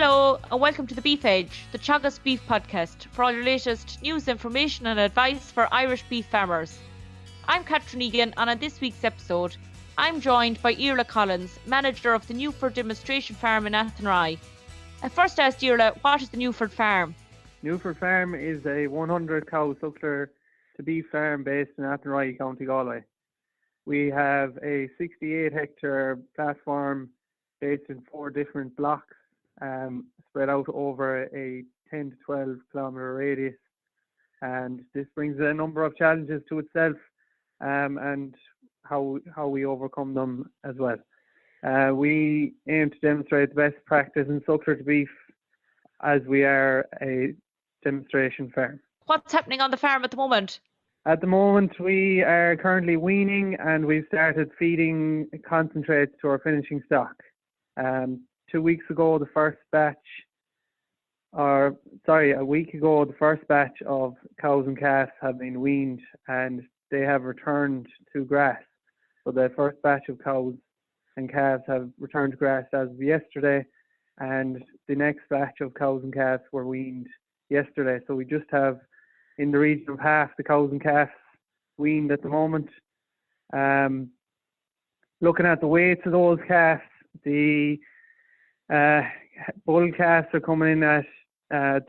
Hello and welcome to the Beef Edge, the Teagasc Beef Podcast, for all your latest news, information and advice for Irish beef farmers. I'm Catherine Egan, and on this week's episode, I'm joined by Iarlaith Collins, manager of the Newford Demonstration Farm in Athenry. I first asked Iarlaith, what is the Newford Farm? Newford Farm is a 100-cow suckler to beef farm based in Athenry, County Galway. We have a 68-hectare platform based in 4 different blocks, spread out over a 10 to 12 kilometre radius, and this brings a number of challenges to itself, and how we overcome them as well. We aim to demonstrate the best practice in suckler to beef, as we are a demonstration farm. What's happening on the farm at the moment? At the moment, we are currently weaning, and we've started feeding concentrates to our finishing stock. 2 weeks ago, a week ago, the first batch of cows and calves have been weaned, and they have returned to grass. So the first batch of cows and calves have returned to grass as of yesterday, and the next batch of cows and calves were weaned yesterday. So we just have in the region of half the cows and calves weaned at the moment. Looking at the weights of those calves, the bull calves are coming in at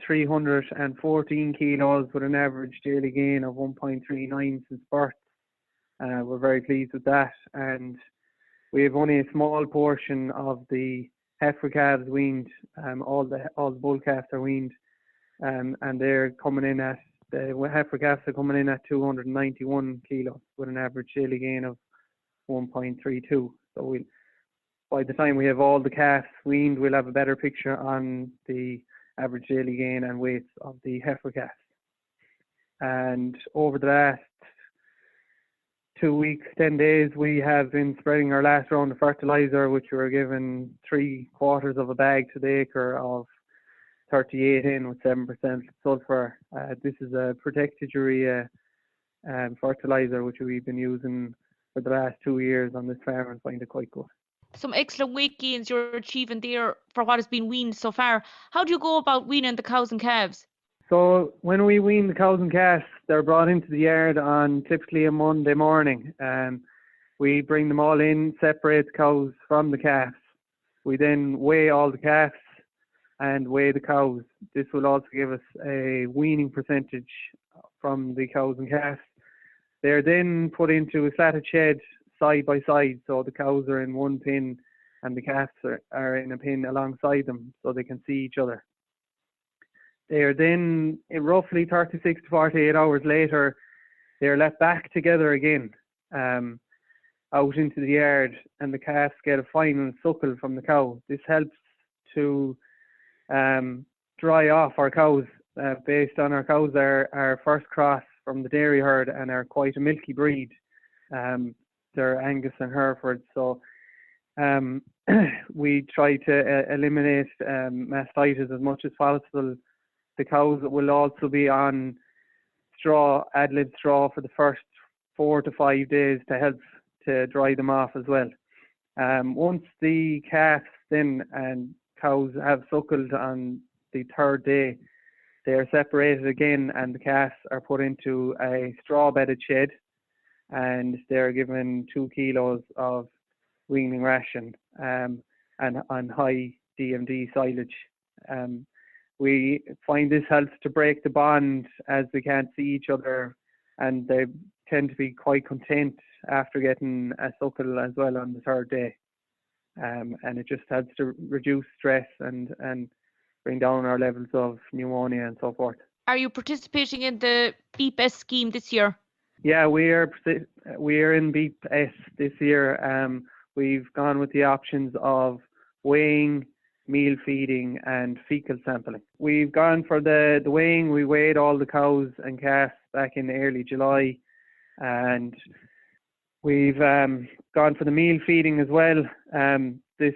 314 kilos with an average daily gain of 1.39 since birth. We're very pleased with that, and we have only a small portion of the heifer calves weaned. All the bull calves are weaned, and they're coming in at the heifer calves are coming in at 291 kilos with an average daily gain of 1.32. So by the time we have all the calves weaned, we'll have a better picture on the average daily gain and weights of the heifer calves. And over the last 2 weeks, 10 days, we have been spreading our last round of fertiliser, which we were given 3/4 of a bag to the acre of 38 in with 7% sulphur. This is a protected urea fertiliser which we've been using for the last 2 years on this farm and find it quite good. Some excellent weight gains you're achieving there for what has been weaned so far. How do you go about weaning the cows and calves? So when we wean the cows and calves, they're brought into the yard on typically a Monday morning. We bring them all in, separate the cows from the calves. We then weigh all the calves and weigh the cows. This will also give us a weaning percentage from the cows and calves. They're then put into a slatted shed side by side, so the cows are in one pen and the calves are in a pen alongside them so they can see each other. They are then, roughly 36 to 48 hours later, they're let back together again out into the yard, and the calves get a final suckle from the cow. This helps to dry off our cows. Based on our cows are first cross from the dairy herd and are quite a milky breed. They're Angus and Hereford, so we try to eliminate mastitis as much as possible. The cows will also be on straw, ad-lib straw, for the first 4 to 5 days to help to dry them off as well. Once the calves then and cows have suckled on the 3rd day, they are separated again and the calves are put into a straw-bedded shed, and they're given 2 kilos of weaning ration and on high DMD silage. We find this helps to break the bond as they can't see each other, and they tend to be quite content after getting a suckle as well on the 3rd day. And it just helps to reduce stress and bring down our levels of pneumonia and so forth. Are you participating in the Beep S scheme this year? Yeah, we are in Beep S this year. We've gone with the options of weighing, meal feeding and fecal sampling. We've gone for the weighing. We weighed all the cows and calves back in early July, and we've gone for the meal feeding as well. This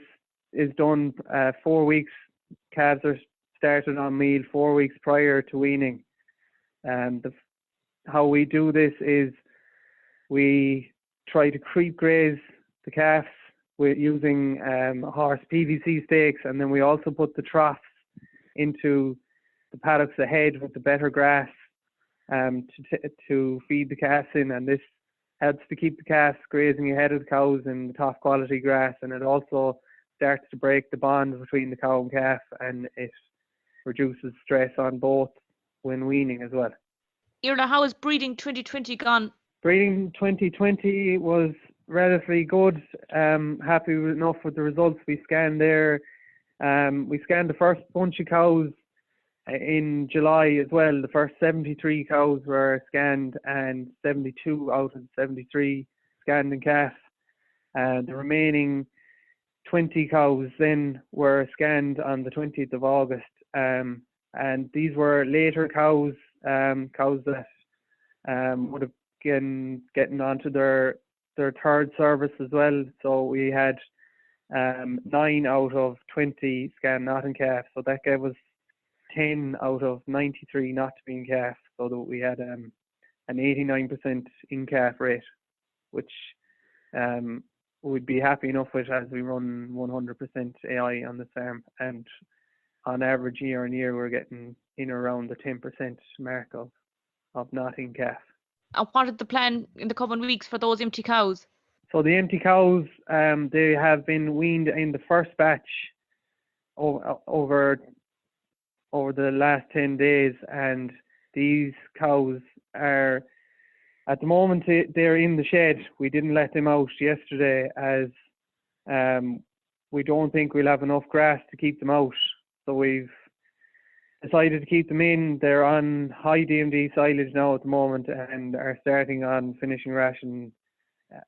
is done 4 weeks. Calves are started on meal 4 weeks prior to weaning. How we do this is we try to creep graze the calves we're using horse PVC stakes, and then we also put the troughs into the paddocks ahead with the better grass to feed the calves in, and this helps to keep the calves grazing ahead of the cows in the top quality grass, and it also starts to break the bond between the cow and calf, and it reduces stress on both when weaning as well. Iarlaith, how has breeding 2020 gone? Breeding 2020 was relatively good. Happy enough with the results we scanned there. We scanned the first bunch of cows in July as well. The first 73 cows were scanned, and 72 out of 73 scanned in calf. The remaining 20 cows then were scanned on the 20th of August. And these were later cows, cows that would have been getting onto their third service as well. So we had 9 out of 20 scanned not in calf. So that gave us 10 out of 93 not to be in calf. So that we had an 89% in calf rate, which we'd be happy enough with as we run 100% AI on the farm. And on average, year on year, we're getting in around the 10% mark of not in calf. And what is the plan in the coming weeks for those empty cows? So the empty cows, they have been weaned in the first batch over the last 10 days, and these cows are, at the moment, they're in the shed. We didn't let them out yesterday as we don't think we'll have enough grass to keep them out. So we've decided to keep them in. They're on high DMD silage now at the moment and are starting on finishing ration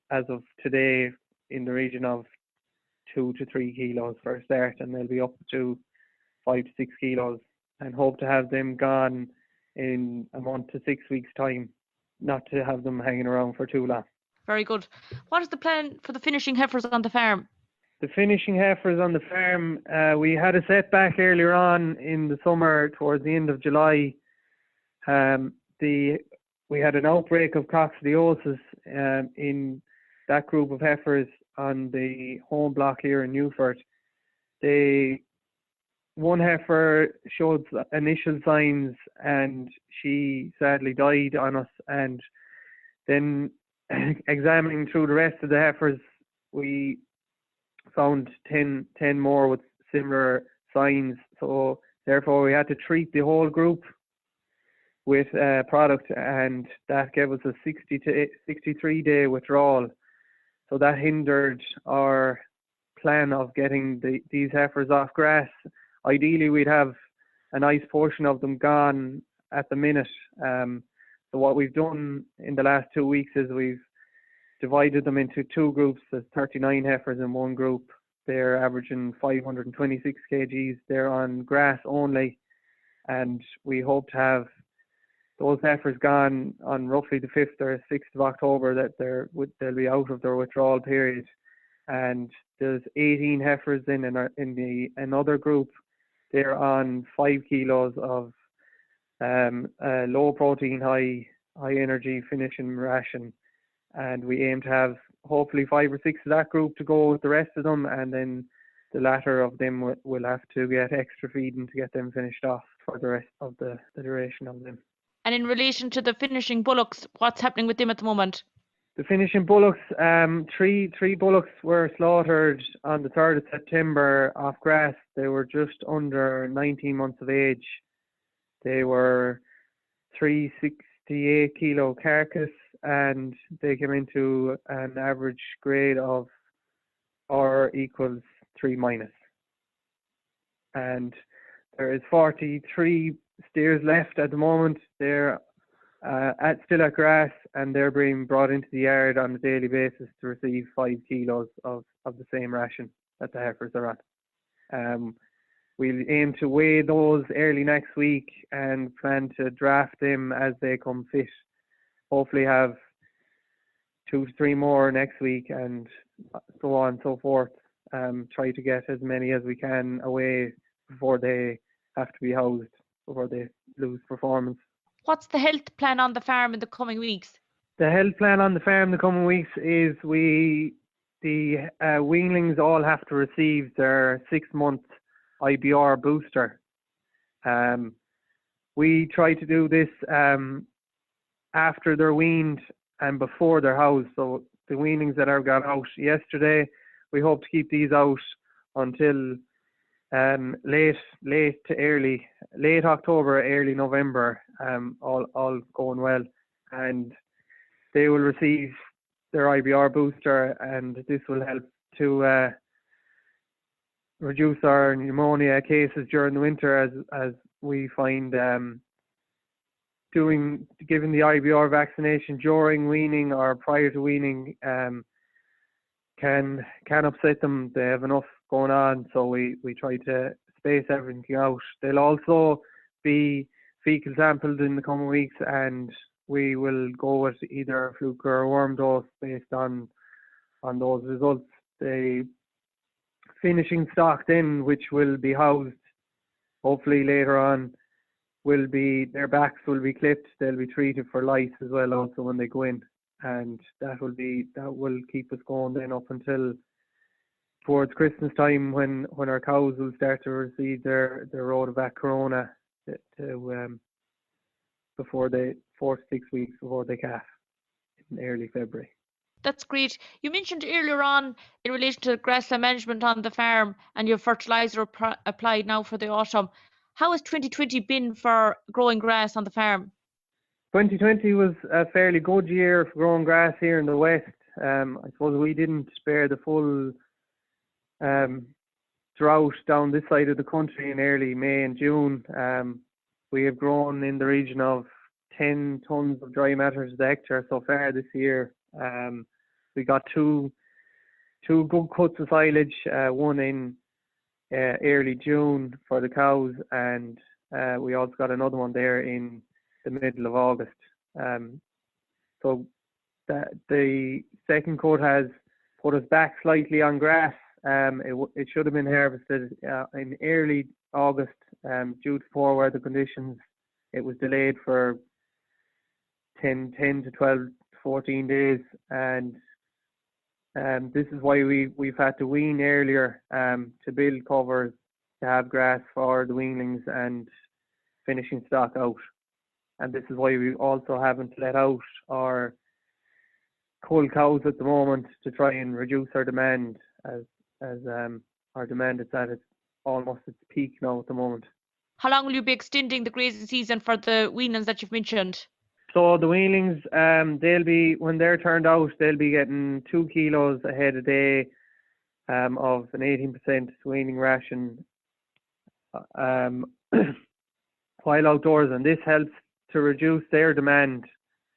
as of today in the region of 2 to 3 kilos for a start, and they'll be up to 5 to 6 kilos, and hope to have them gone in a month to 6 weeks time, not to have them hanging around for too long. Very good. What is the plan for the finishing heifers on the farm? The finishing heifers on the farm, we had a setback earlier on in the summer towards the end of July. We had an outbreak of coccidiosis in that group of heifers on the home block here in Newford. One heifer showed initial signs and she sadly died on us, and then examining through the rest of the heifers, we found 10 more with similar signs. So therefore we had to treat the whole group with product, and that gave us a 60 to 63 day withdrawal. So that hindered our plan of getting these heifers off grass. Ideally we'd have a nice portion of them gone at the minute. So what we've done in the last 2 weeks is we've divided them into 2 groups. There's 39 heifers in one group. They're averaging 526 kgs. They're on grass only, and we hope to have those heifers gone on roughly the 5th or 6th of October, that they'll be out of their withdrawal period. And there's 18 heifers in another group. They're on 5 kilos of low protein, high energy finishing ration, and we aim to have hopefully 5 or 6 of that group to go with the rest of them, and then the latter of them will have to get extra feeding to get them finished off for the rest of the duration of them. And in relation to the finishing bullocks, what's happening with them at the moment? The finishing bullocks, three bullocks were slaughtered on the 3rd of September off grass. They were just under 19 months of age. They were 368 kilo carcass, and they came into an average grade of R equals 3-. And there is 43 steers left at the moment. They're still at grass, and they're being brought into the yard on a daily basis to receive 5 kilos of the same ration that the heifers are on. We'll aim to weigh those early next week and plan to draft them as they come fit. Hopefully have 2 to 3 more next week, and so on and so forth. Try to get as many as we can away before they have to be housed, before they lose performance. What's the health plan on the farm in the coming weeks? The health plan on the farm in the coming weeks is we the weanlings all have to receive their 6-month IBR booster. We try to do this after they're weaned and before they're housed. So the weanlings that have got out yesterday, we hope to keep these out until late October, early November, all going well, and they will receive their IBR booster, and this will help to reduce our pneumonia cases during the winter, as we find giving the IBR vaccination during weaning or prior to weaning can upset them. They have enough going on, so we try to space everything out. They'll also be fecal sampled in the coming weeks, and we will go with either a fluke or a worm dose based on those results. The finishing stock then, which will be housed hopefully later on, their backs will be clipped. They'll be treated for lice as well also when they go in, and that will keep us going then up until towards Christmas time, when our cows will start to receive their rotavac corona before 4 to 6 weeks before they calf in early February. That's great. You mentioned earlier on in relation to grassland management on the farm and your fertiliser applied now for the autumn. How has 2020 been for growing grass on the farm? 2020 was a fairly good year for growing grass here in the west. I suppose we didn't spare the full drought down this side of the country in early May and June. We have grown in the region of 10 tonnes of dry matter to the hectare so far this year. We got two good cuts of silage, one in early June for the cows, and we also got another one there in the middle of August. So the second cut has put us back slightly on grass. It should have been harvested in early August. Due to poor weather conditions, it was delayed for 10 to 12, 14 days, and this is why we've had to wean earlier to build covers to have grass for the weanlings and finishing stock out. And this is why we also haven't let out our cull cows at the moment, to try and reduce our demand, as our demand is at almost its peak now at the moment. How long will you be extending the grazing season for the weanlings that you've mentioned? So the weanlings, they'll be, when they're turned out, they'll be getting 2 kilos a head a day of an 18% weaning ration while outdoors, and this helps to reduce their demand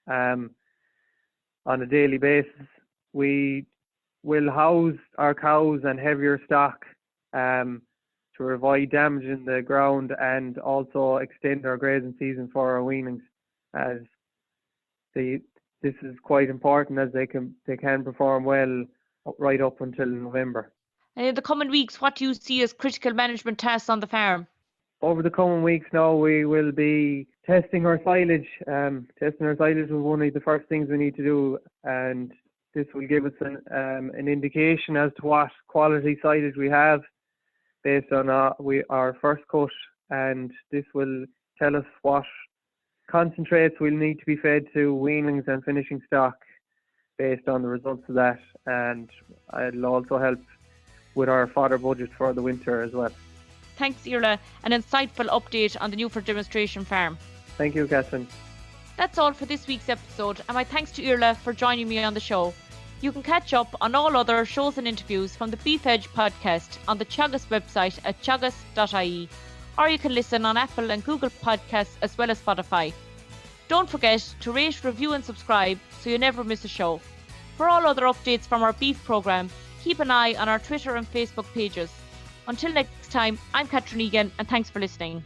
on a daily basis. We will house our cows and heavier stock to avoid damaging the ground, and also extend our grazing season for our weanlings, as this is quite important, as they can perform well right up until November. And in the coming weeks, what do you see as critical management tasks on the farm? Over the coming weeks now, we will be testing our silage. Testing our silage is one of the first things we need to do, and this will give us an indication as to what quality silage we have based on our first cut, and this will tell us what concentrates will need to be fed to weanlings and finishing stock based on the results of that, and it'll also help with our fodder budget for the winter as well. Thanks, Iarlaith, an insightful update on the Newford Demonstration Farm. Thank you, Catherine. That's all for this week's episode, and my thanks to Iarlaith for joining me on the show. You can catch up on all other shows and interviews from the Beef Edge podcast on the Teagasc website at teagasc.ie, or you can listen on Apple and Google Podcasts as well as Spotify. Don't forget to rate, review and subscribe so you never miss a show. For all other updates from our beef programme, keep an eye on our Twitter and Facebook pages. Until next time, I'm Catherine Egan, and thanks for listening.